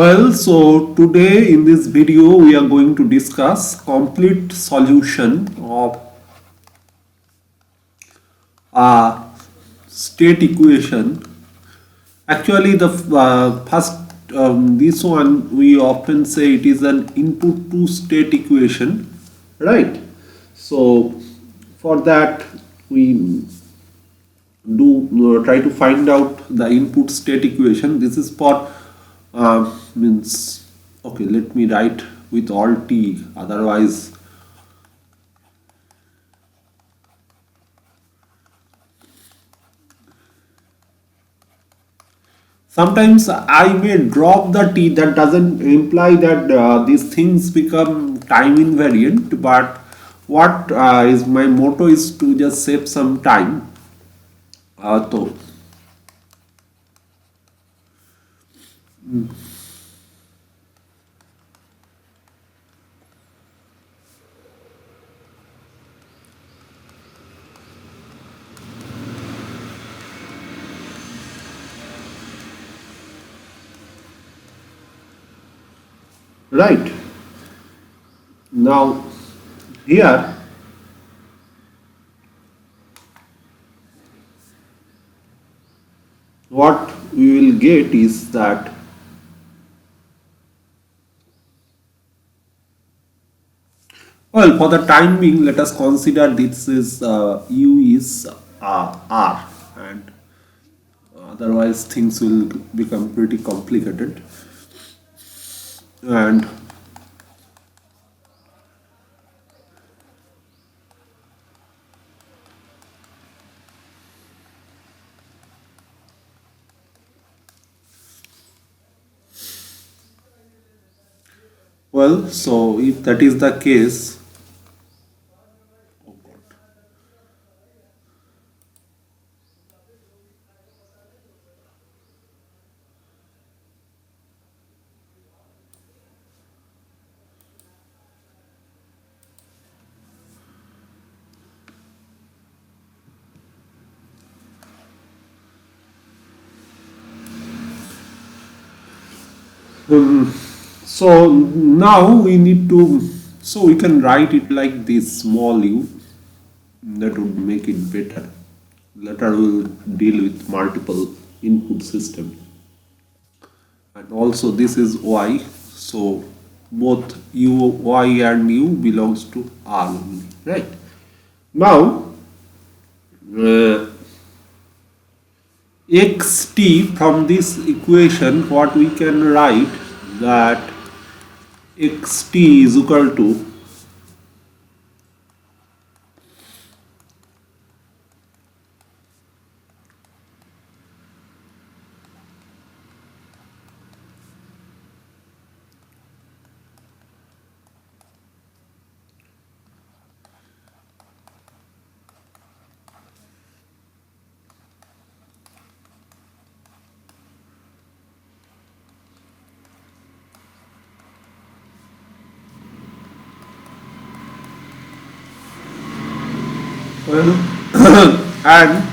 Well, so today in this video we are going to discuss complete solution of a state equation. Actually, the first this one we often say it is an input to state equation, right? So for that we do try to find out the input state equation. This is for means okay. Let me write with all t. Otherwise, sometimes I may drop the t. That doesn't imply that these things become time invariant. But what is my motto is to just save some time. So right now here what we will get is that well, for the time being, let us consider this is u is r, and otherwise things will become pretty complicated. And well, so if that is the case, oh God. So now we need to, so we can write it like this small u, that would make it better. Later we will deal with multiple input system. And also this is y, so both u y and u belongs to r only, right? Now uh, xt from this equation, what we can write that xt is equal to well, and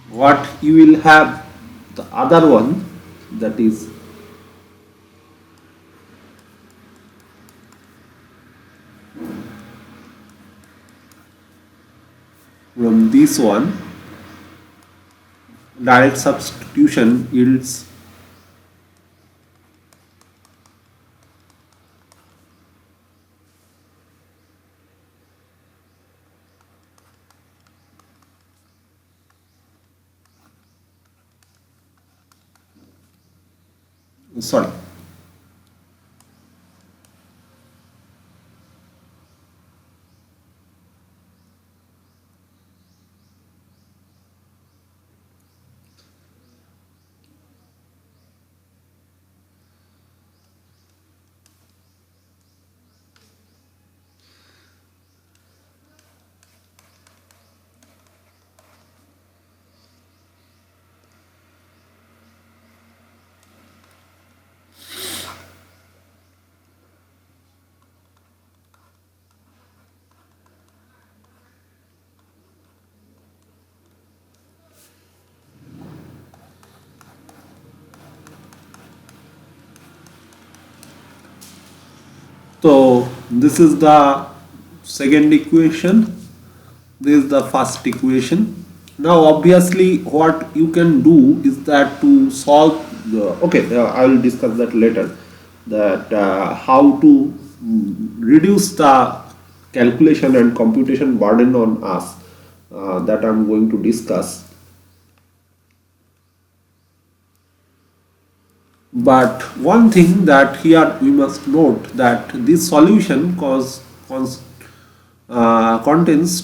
what you will have the other one, that is from this one, direct substitution yields sorry. So this is the second equation, this is the first equation. Now obviously what you can do is that to solve the, okay, I will discuss that later, that how to reduce the calculation and computation burden on us, that I am going to discuss. But one thing that here we must note that this solution contains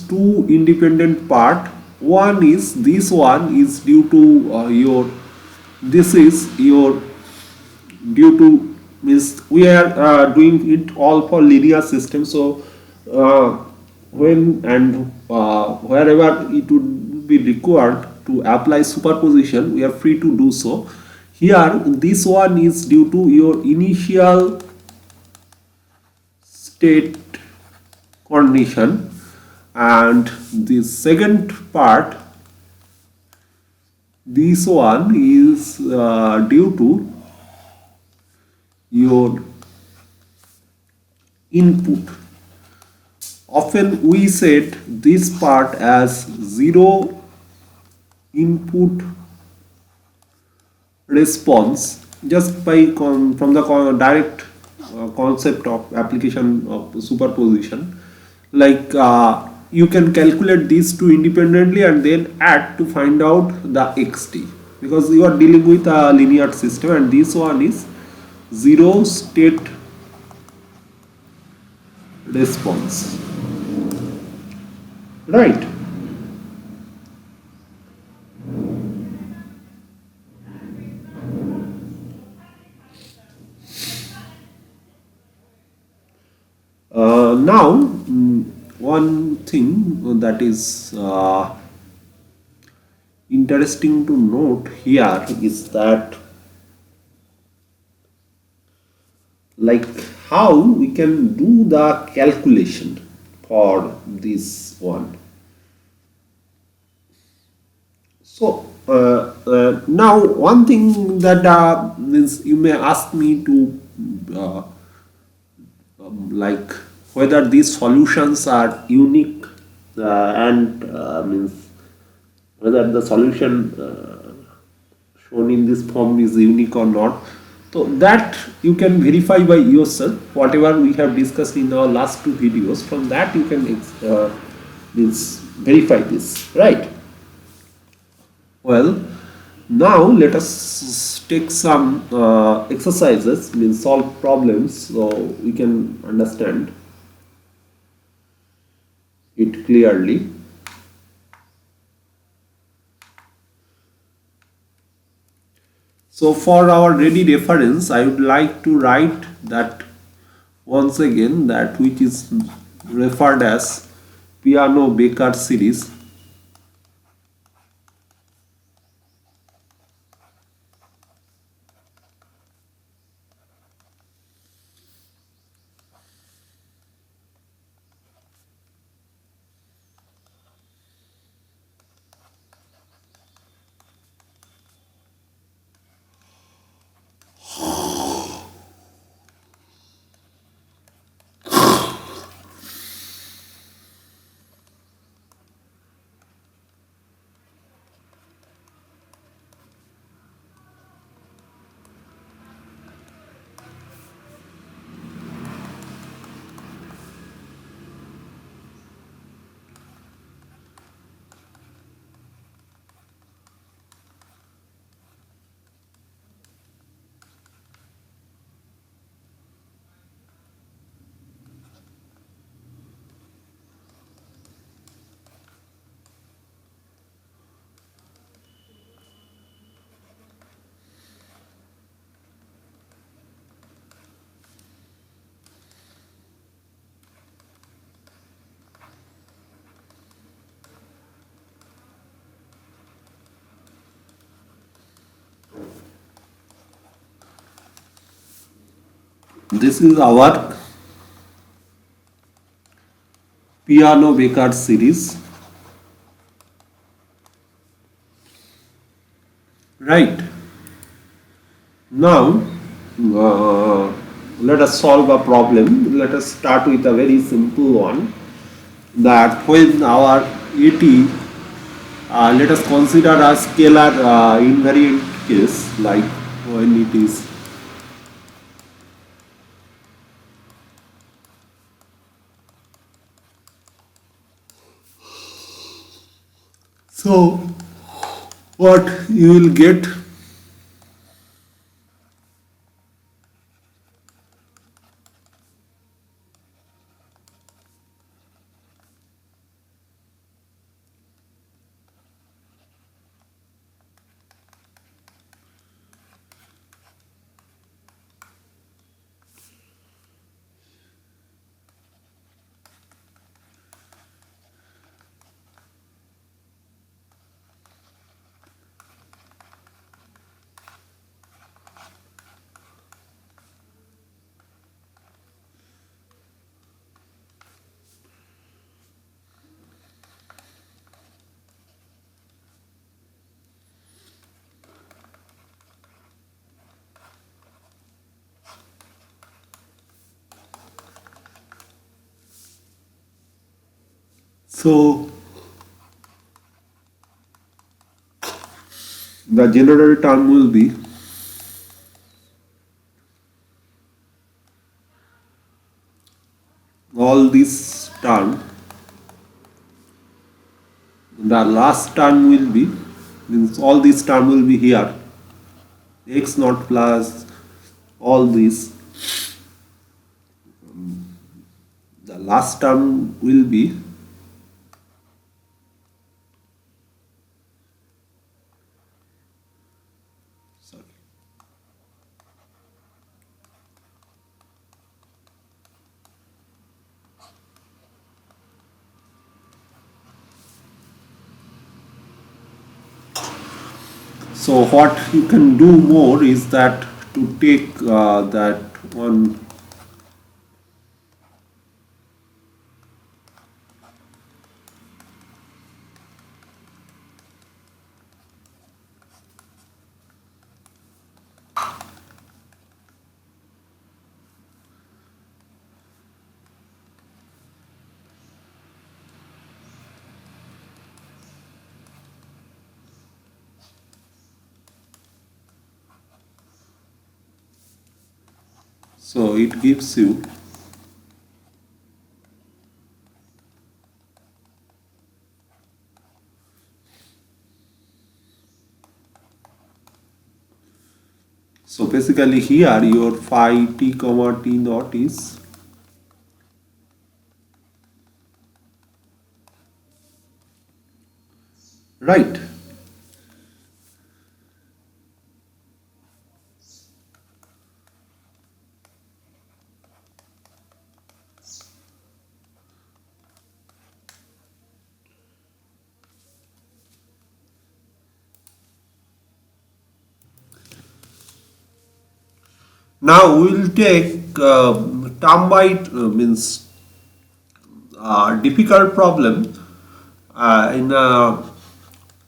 two independent part. One is, this one is due to your, this is your, due to, means we are doing it all for linear system. So uh, when and wherever it would be required to apply superposition, we are free to do so. Here this one is due to your initial state condition, and the second part, this one is due to your input. Often we set this part as zero input response, just by from the direct concept of application of superposition. Like you can calculate these two independently and then add to find out the xt, because you are dealing with a linear system, and this one is zero state response, right? Now one thing that is interesting to note here is that, like, how we can do the calculation for this one. So now one thing that means you may ask me to uh, like whether these solutions are unique, and means whether the solution shown in this form is unique or not. So that you can verify by yourself, whatever we have discussed in our last two videos. From that you can means verify this, right? Well, now let us take some exercises, means solve problems, so we can understand it clearly. So for our ready reference, I would like to write that once again, that which is referred as Peano-Becker series. This is our Peano-Becker series, right? Now let us solve a problem. Let us start with a very simple one, that when our AT, let us consider a scalar invariant case, like when it is, so what you will get, so the general term will be all this term, the last term will be, means all this term will be here, x naught plus all this, the last term will be, sorry, so what you can do more is that to take that one, so it gives you, so basically here your phi t comma t naught is, right. Now we will take term by means difficult problem in a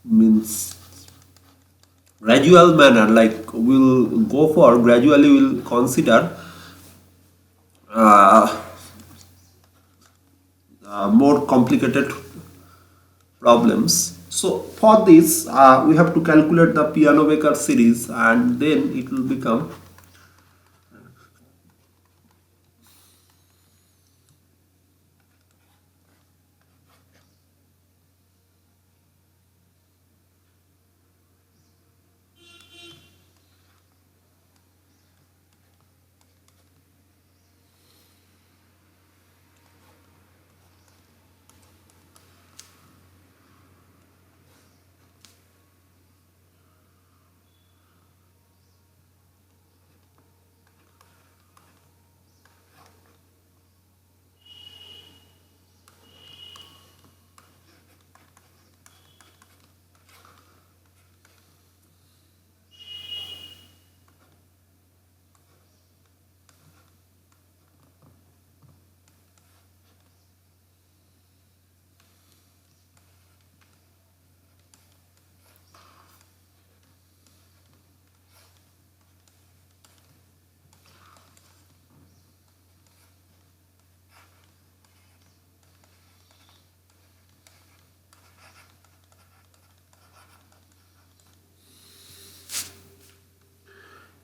means gradual manner, like we'll go for gradually, we'll consider uh, more complicated problems. So for this we have to calculate the Peano-Becker series, and then it will become,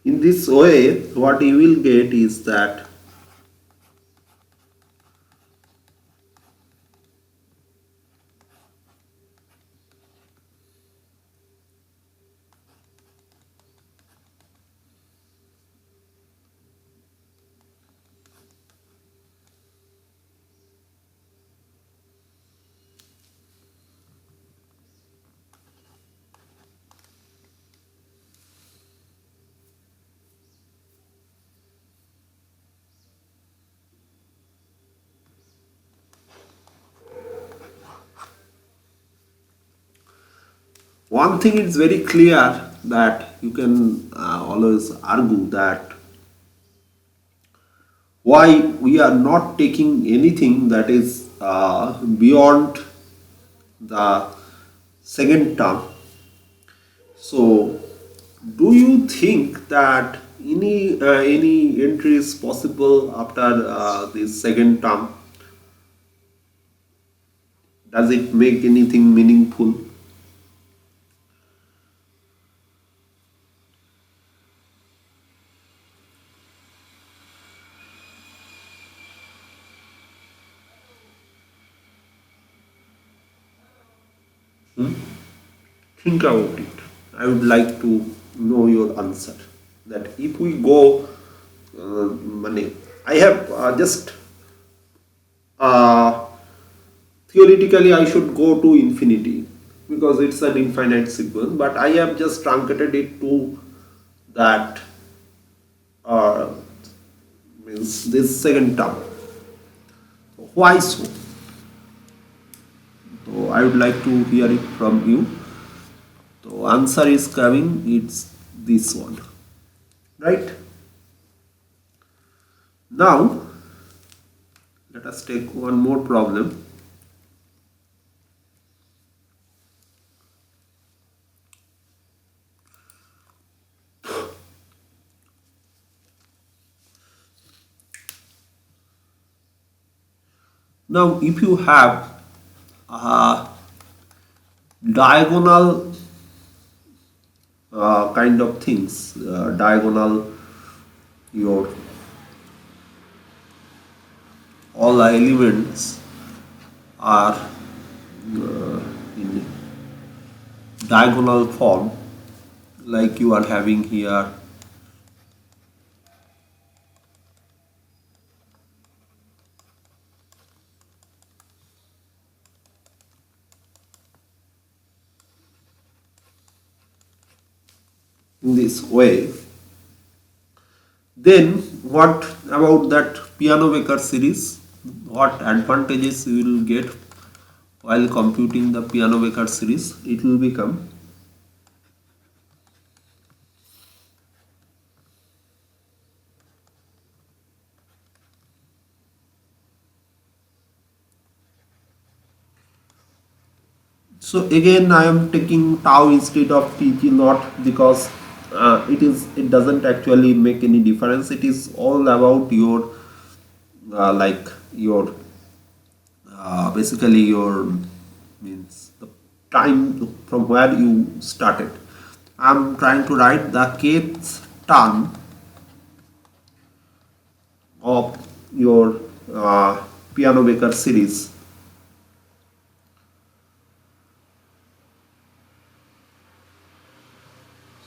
In this way, what you will get is that one thing is very clear that you can always argue that why we are not taking anything that is beyond the second term. So, do you think that any entry is possible after this second term? Does it make anything meaningful? Think about it. I would like to know your answer. That if we go, money, I have just uh, theoretically I should go to infinity because it's an infinite sequence, but I have just truncated it to that uh, means this second term. Why so? So I would like to hear it from you. So answer is coming. It's this one, right? Now let us take one more problem. Now, if you have a diagonal kind of things, diagonal, your all the elements are in diagonal form, like you are having here. In this way, then what about that piano Becker series? What advantages you will get while computing the piano Becker series? It will become so again I am taking tau instead of tt naught because it doesn't actually make any difference. It is all about your like your basically your means the time from where you started. I'm trying to write the kth term of your piano Becker series.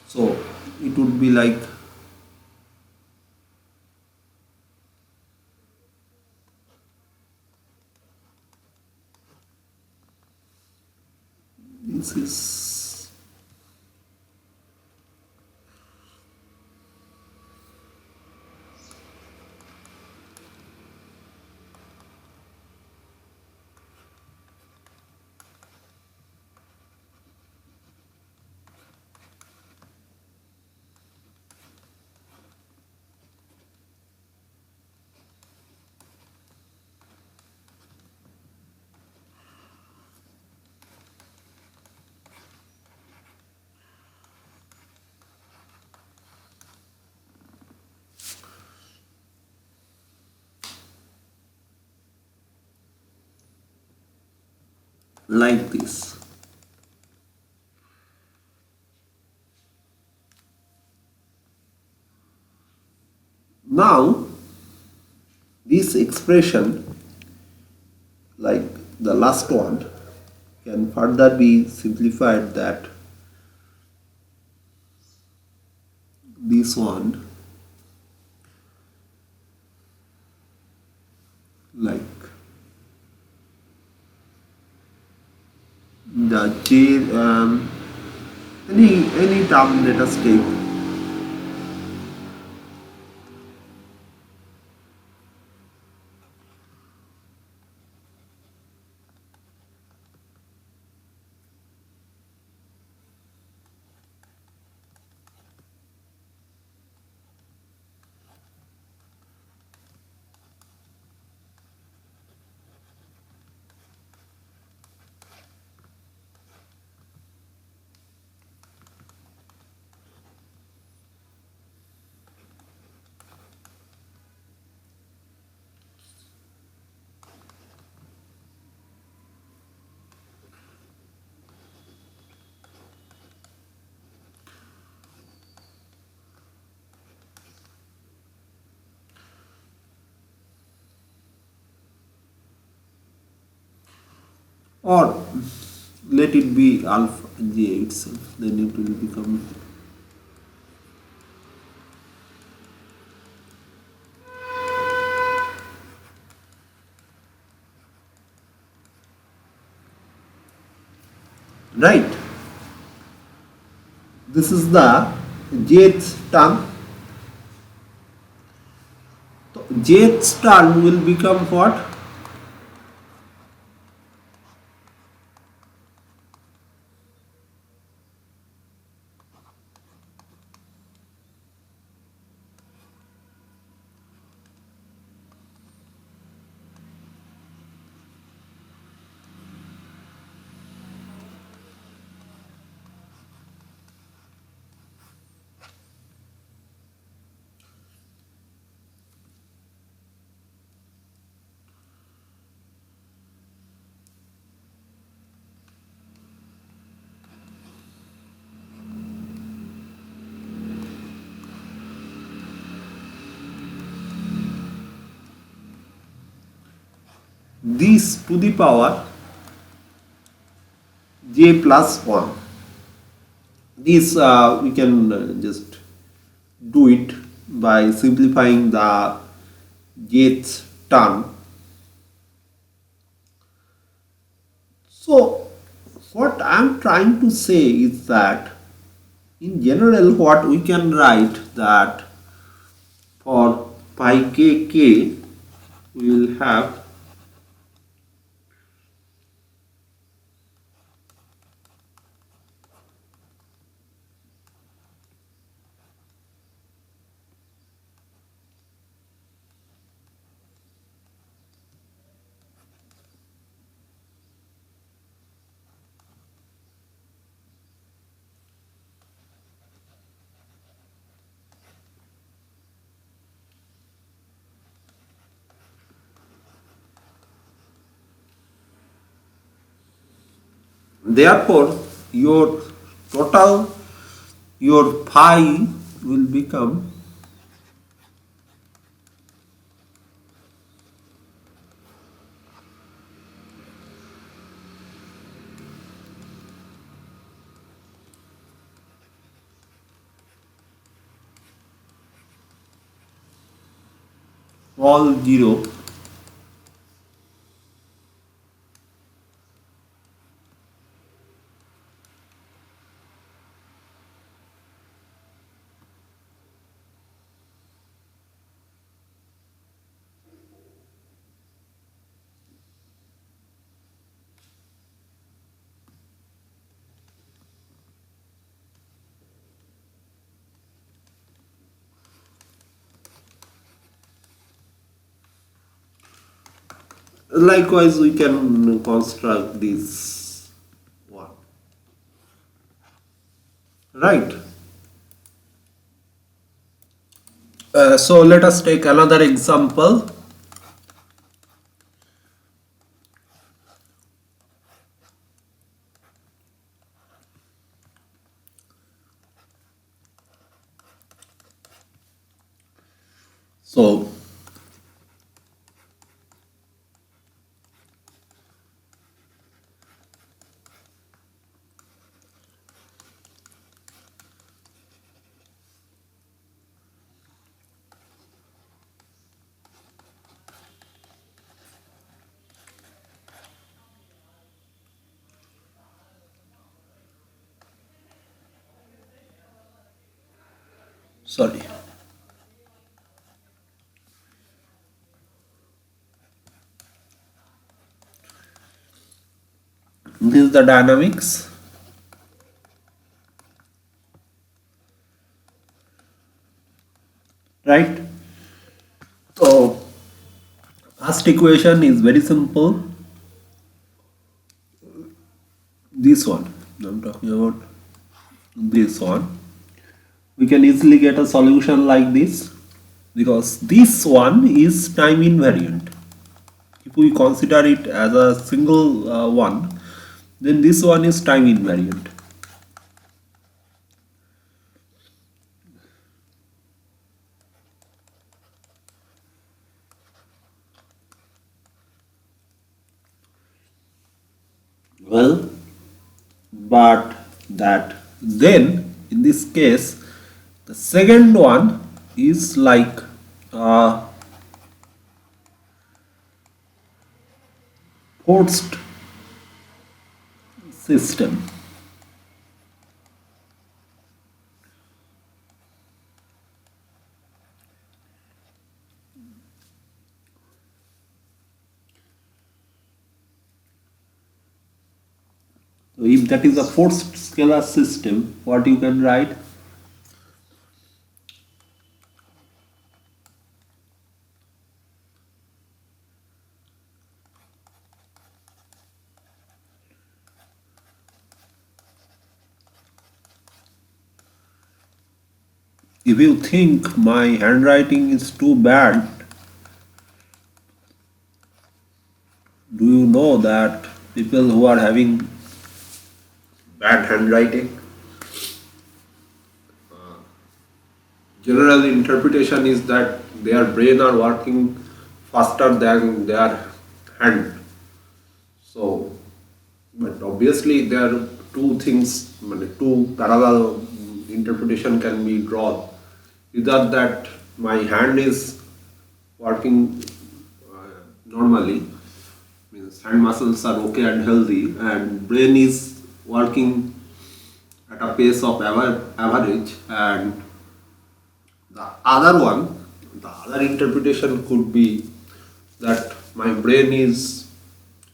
So it would be like this is like this. Now this expression, like the last one, can further be simplified that this one, like the j, any term, let us take or let it be alpha j itself, then it will become right. This is the jth term. So jth term will become what? This to the power j plus 1. This we can just do it by simplifying the jth term. So what I am trying to say is that in general what we can write that for pi k we will have therefore your total, your phi will become all 0. Likewise we can construct this one, right? So let us take another example. So sorry, this is the dynamics, right? So first equation is very simple. This one I'm talking about, this one. We can easily get a solution like this because this one is time invariant. If we consider it as a single one, then this one is time invariant. Well, but that then in this case, the second one is like a forced system. So if that is a forced scalar system, what you can write? If you think my handwriting is too bad, do you know that people who are having bad handwriting, general interpretation is that their brain are working faster than their hand. So, but obviously there are two things, two parallel interpretation can be drawn. Either that my hand is working normally, means hand muscles are okay and healthy, and brain is working at a pace of average, and the other one, the other interpretation could be that my brain is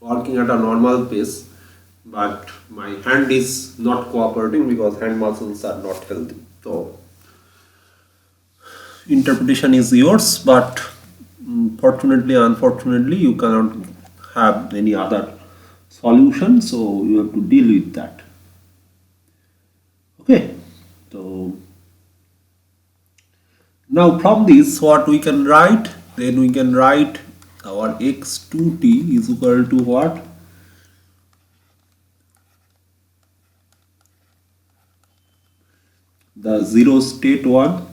working at a normal pace, but my hand is not cooperating because hand muscles are not healthy. So, interpretation is yours, but fortunately, unfortunately, you cannot have any other solution, so you have to deal with that. Okay, so now from this, what we can write? Then we can write our x2t is equal to what? The zero state one.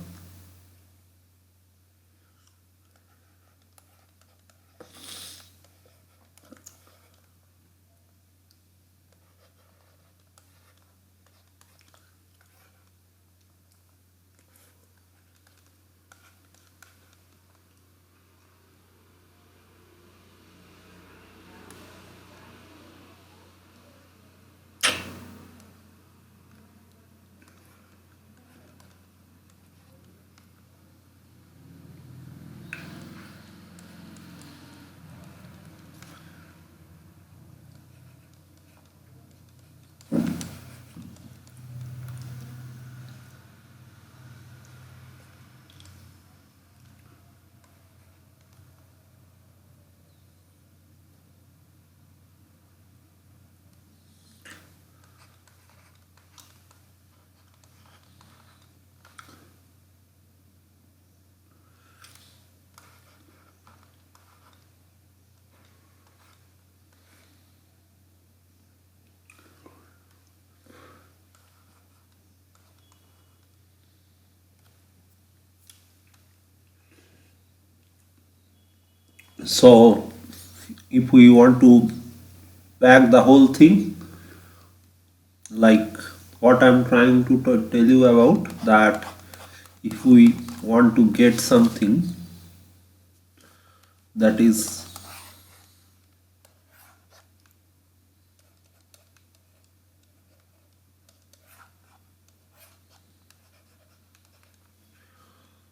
So if we want to pack the whole thing, like what I'm trying to tell you about, that if we want to get something that is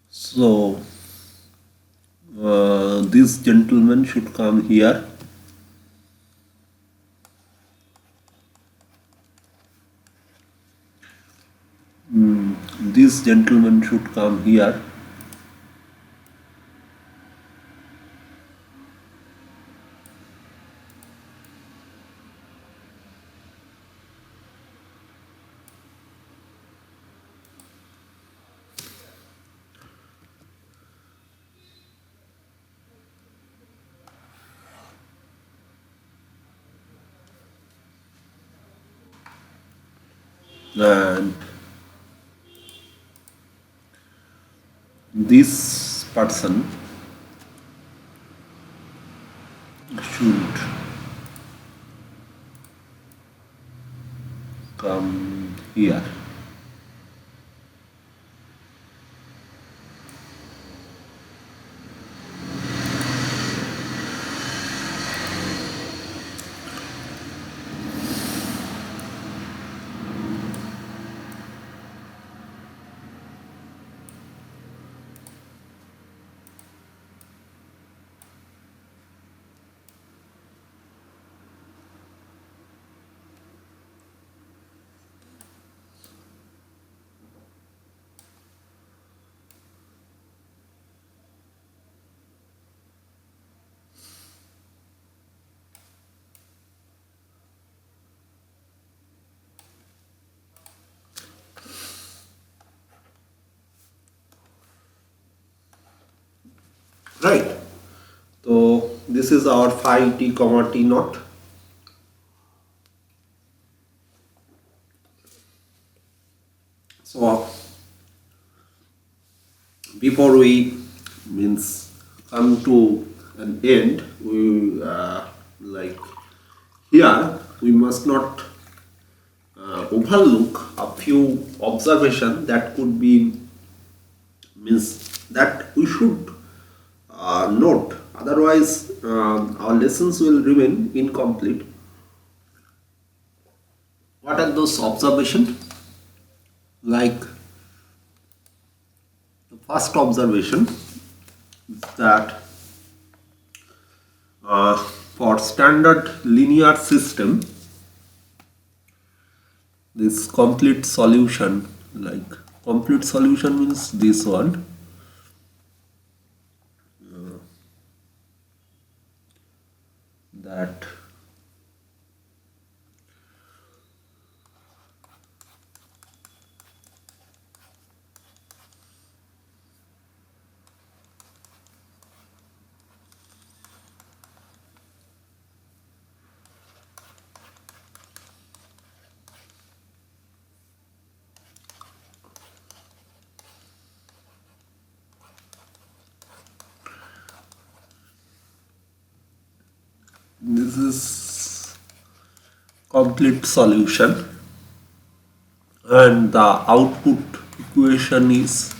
so this gentleman should come here. This gentleman should come here. And this person should come here. Right. So this is our phi t comma t naught. So before we means come to an end, we like here we must not overlook a few observation that could be means that we should note, otherwise our lessons will remain incomplete. What are those observations? Like the first observation is that for standard linear system, this complete solution, like complete solution means this one, that this is complete solution and the output equation is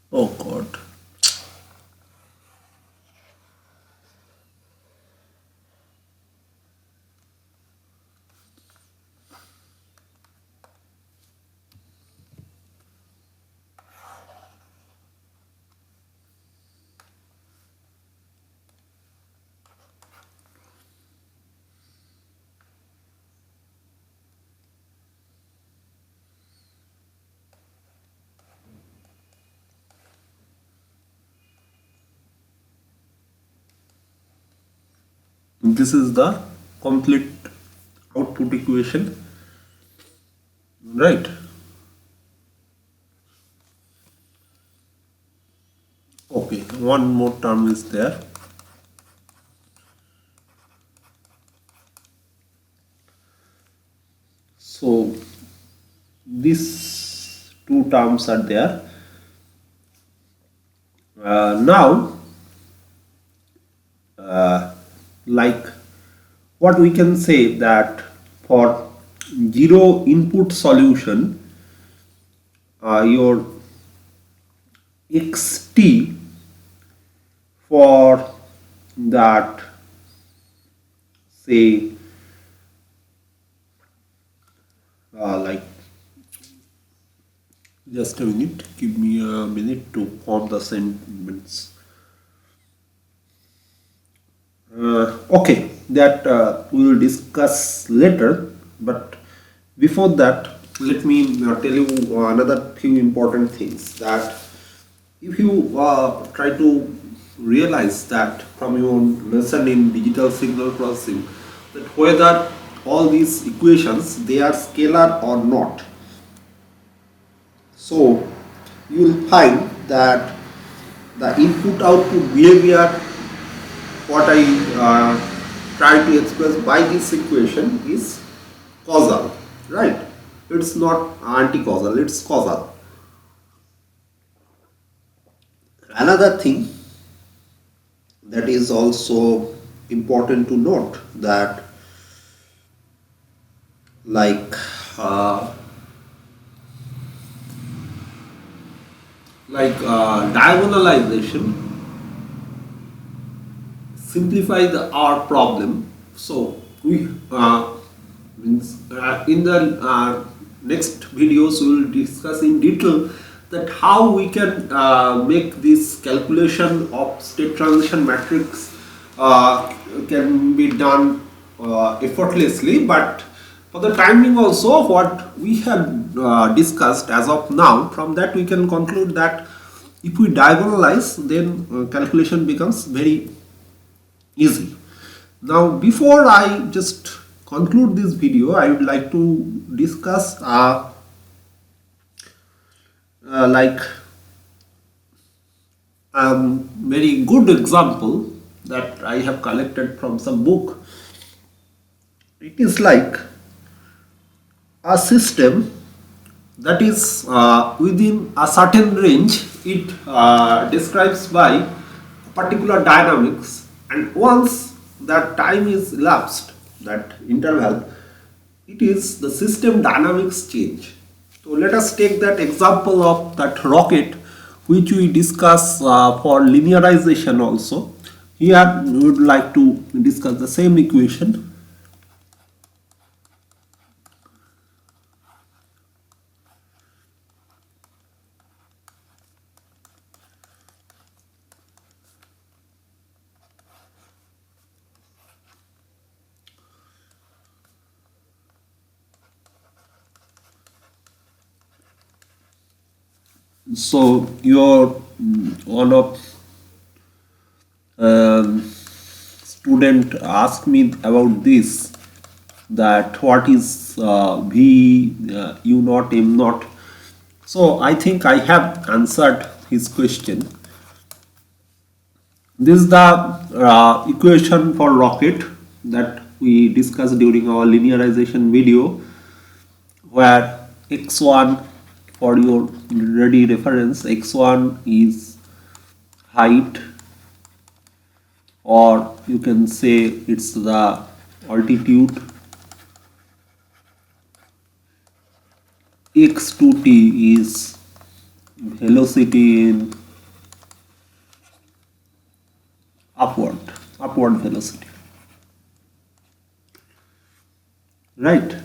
oh god. This is the complete output equation. right? Okay, one more term is there. So these two terms are there. Now, like what we can say that for zero input solution, your xt for that, say, like, just a minute, give me a minute to form the sentiments. Okay, that we will discuss later, but before that, let me tell you another few important things. That if you try to realize that from your lesson in digital signal processing, that whether all these equations they are scalar or not, so you will find that the input output behavior, what I try to express by this equation is causal, right? It's not anti-causal, it's causal. Another thing that is also important to note that, like uh, diagonalization simplify our problem. So we means in the next videos we will discuss in detail that how we can make this calculation of state transition matrix can be done effortlessly. But for the timing also, what we have discussed as of now, from that we can conclude that if we diagonalize, then calculation becomes very easy. Now, before I just conclude this video, I would like to discuss like very good example that I have collected from some book. It is like a system that is within a certain range. It describes by particular dynamics, and once that time is elapsed, that interval, it is the system dynamics change. So let us take that example of that rocket which we discuss for linearization also. Here we would like to discuss the same equation. So your one of student asked me about this, that what is V U naught M naught. So I think I have answered his question. This is the equation for rocket that we discussed during our linearization video, where x1, for your ready reference, x1 is height, or you can say it's the altitude, x2t is velocity in upward velocity, right?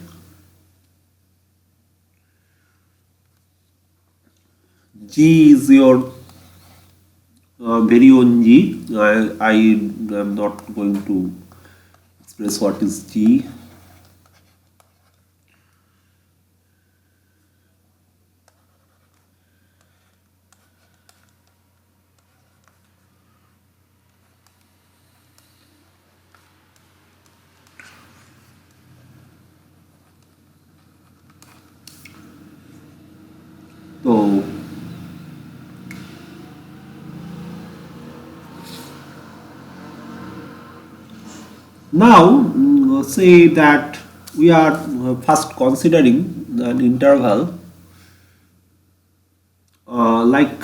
G is your very own G. I am not going to express what is G. Now, say that we are first considering an interval like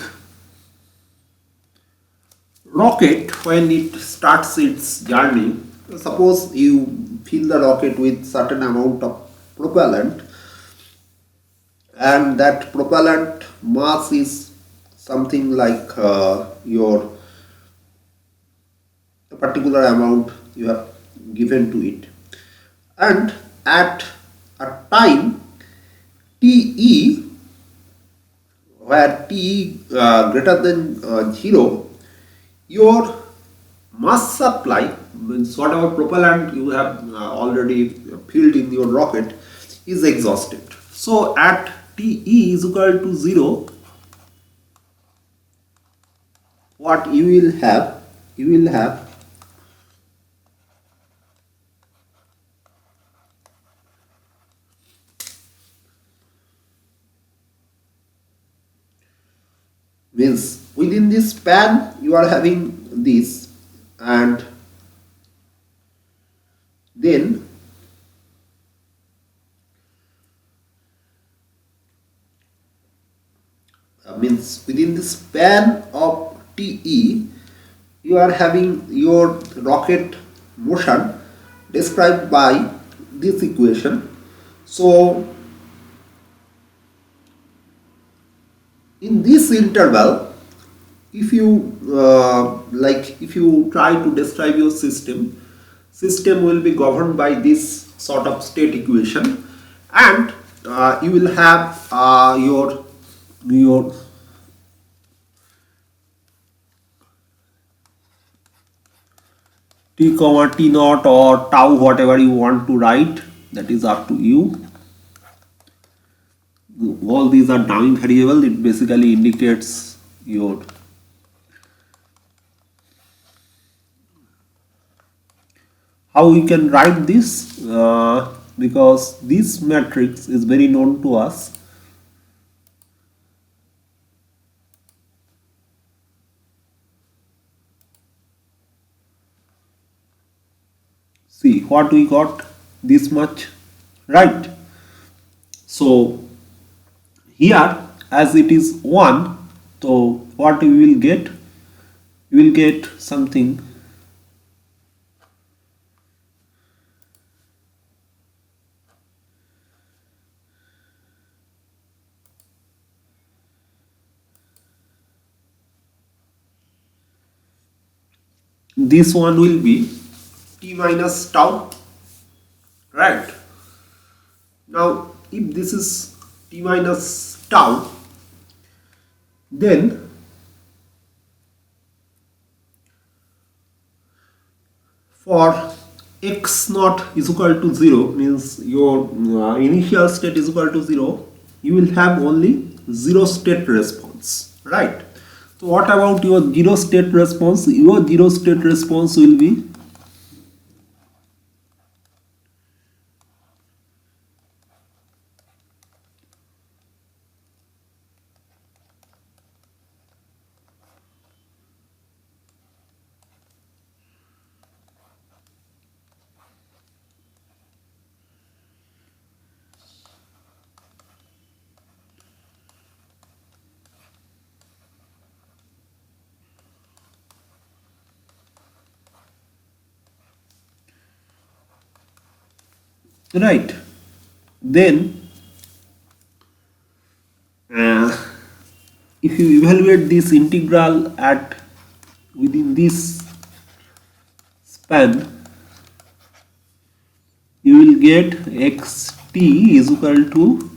rocket when it starts its journey. Suppose you fill the rocket with certain amount of propellant, and that propellant mass is something like your a particular amount you have given to it, and at a time te, where t greater than 0, your mass supply means whatever propellant you have already filled in your rocket is exhausted. So at te is equal to 0, what you will have means within this span you are having this, and then means within the span of te you are having your rocket motion described by this equation. So in this interval, if you if you try to describe your system will be governed by this sort of state equation, and you will have your t comma t naught or tau, whatever you want to write, that is up to you. All these are dummy variable. It basically indicates your how we can write this, because this matrix is very known to us. See what we got, this much, right? So here as it is 1, so what we will get, we will get something this one will be t minus tau, right? Now if this is t minus tau, then for x naught is equal to 0, means your initial state is equal to 0, you will have only 0 state response, right? So what about your 0 state response? Your 0 state response will be right. Then if you evaluate this integral at within this span, you will get xt is equal to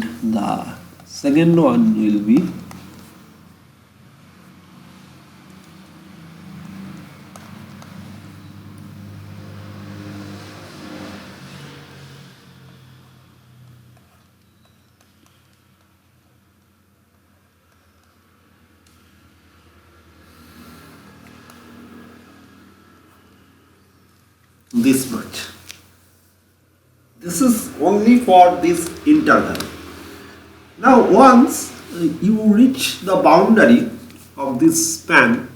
and the second one will be this much. This is only for this interval. Now once you reach the boundary of this span,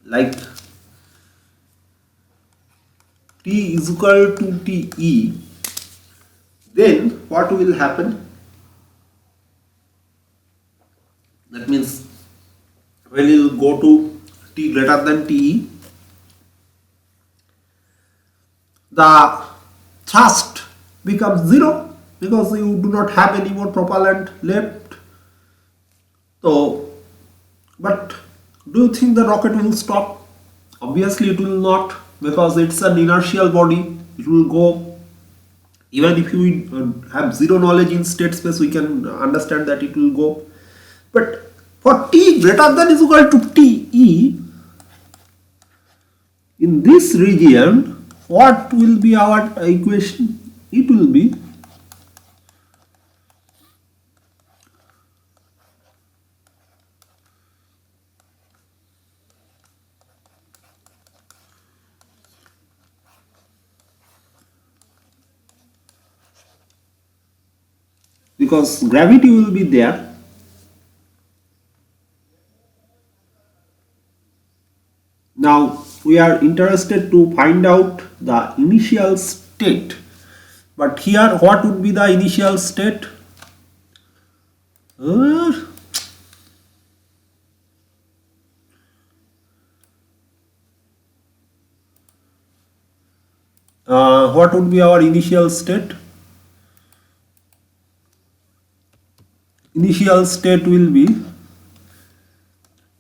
like t is equal to te, then what will happen? That means when you go to t greater than te, the thrust becomes zero because you do not have any more propellant left. So, but do you think the rocket will stop? Obviously it will not, because it's an inertial body. It will go, even if we have zero knowledge in state space, we can understand that it will go. But for t greater than is equal to te, in this region, what will be our equation? It will be because gravity will be there. Now we are interested to find out the initial state, but here what would be the initial state? What would be our initial state? Initial state will be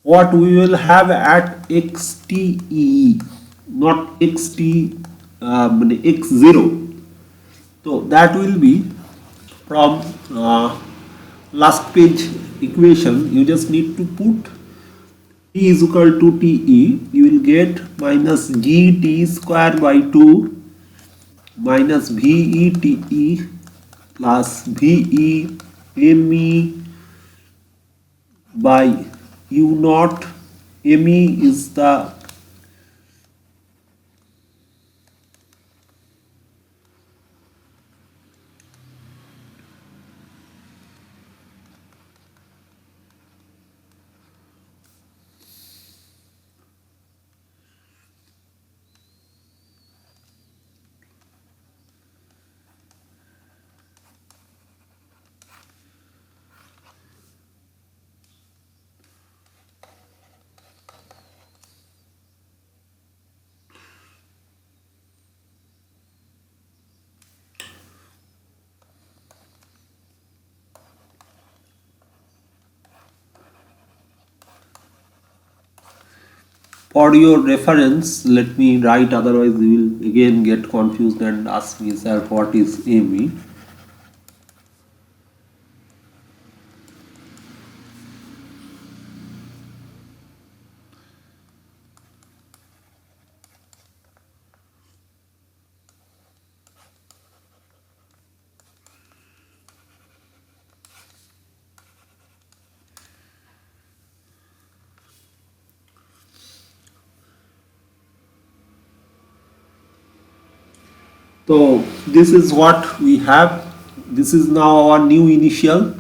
what we will have at xte, not xt, x0. So that will be from last page equation. You just need to put t is equal to te. You will get minus gt square by 2 minus vete plus ve me by u naught. Me is the for your reference, let me write, otherwise you will again get confused and ask me, sir, what is me? So this is what we have. This is now our new initial.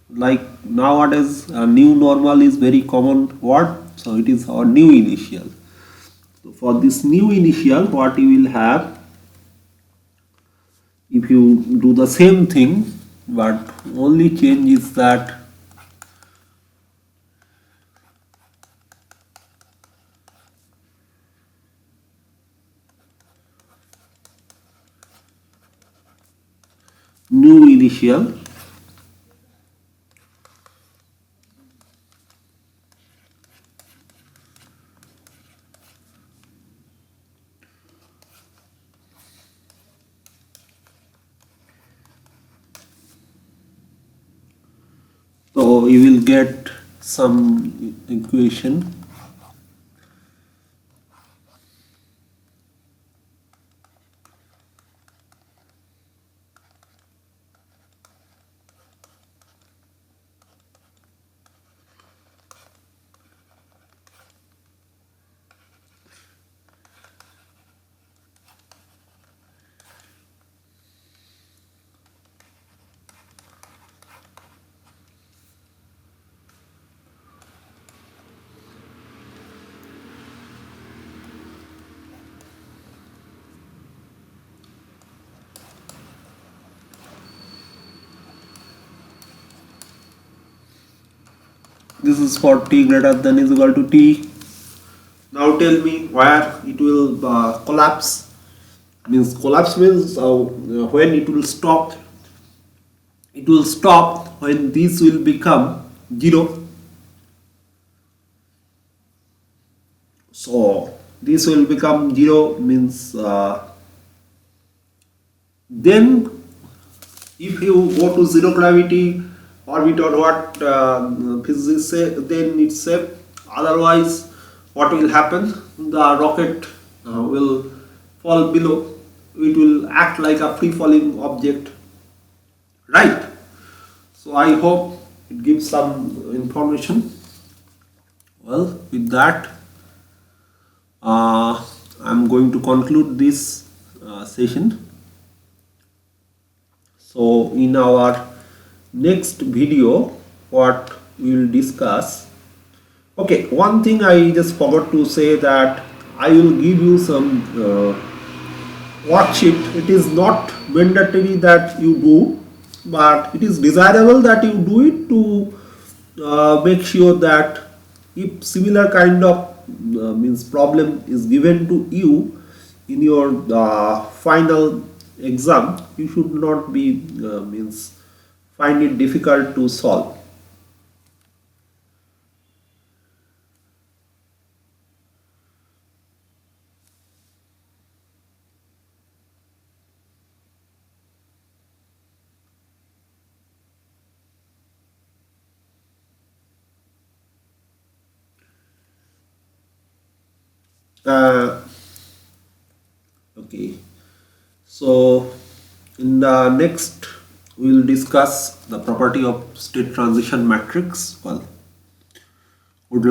Like nowadays, new normal is very common word. So it is our new initial. So for this new initial, what you will have, if you do the same thing, but only change is that new initial So you will get some equation. This is for t greater than is equal to t. Now tell me where it will collapse. Means collapse means when it will stop. It will stop when this will become 0. So this will become 0 means then if you go to zero gravity orbit or what physicists say, then it's safe. Otherwise, what will happen? The rocket will fall below. It will act like a free falling object, right? So I hope it gives some information. Well, with that, I'm going to conclude this session. So in our next video, what we will discuss. Okay, one thing I just forgot to say, that I will give you some worksheet. It is not mandatory that you do, but it is desirable that you do it to make sure that if similar kind of means problem is given to you in your final exam, you should not be means find it difficult to solve. Uh, okay, so in the next we will discuss the property of state transition matrix. Well, would